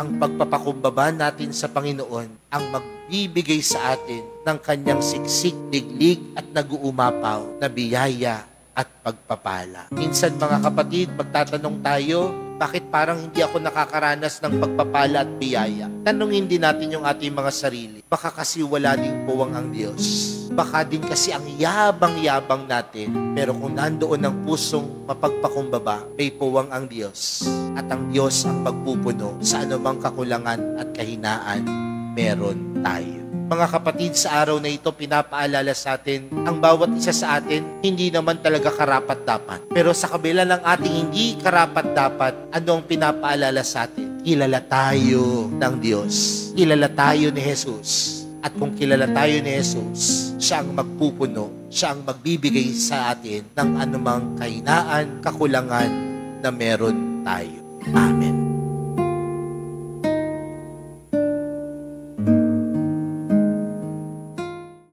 ang pagpapakumbaba natin sa Panginoon ang magbibigay sa atin ng kanyang siksik, diglig at nag-uumapaw na biyaya at pagpapala. Minsan mga kapatid, magtatanong tayo, bakit parang hindi ako nakakaranas ng pagpapala at biyaya? Tanungin din natin yung ating mga sarili. Baka kasi wala ding puwang ang Diyos. Baka din kasi ang yabang-yabang natin. Pero kung nandoon ang pusong mapagpakumbaba, may puwang ang Diyos. At ang Diyos ang magpupuno sa anumang kakulangan at kahinaan meron tayo. Mga kapatid, sa araw na ito, pinapaalala sa atin, ang bawat isa sa atin, hindi naman talaga karapat-dapat. Pero sa kabila ng ating hindi karapat-dapat, ano ang pinapaalala sa atin? Kilala tayo ng Diyos. Kilala tayo ni Jesus. At kung kilala tayo ni Jesus, siya ang magpupuno, siya ang magbibigay sa atin ng anumang kahinaan, kakulangan na meron tayo. Amen.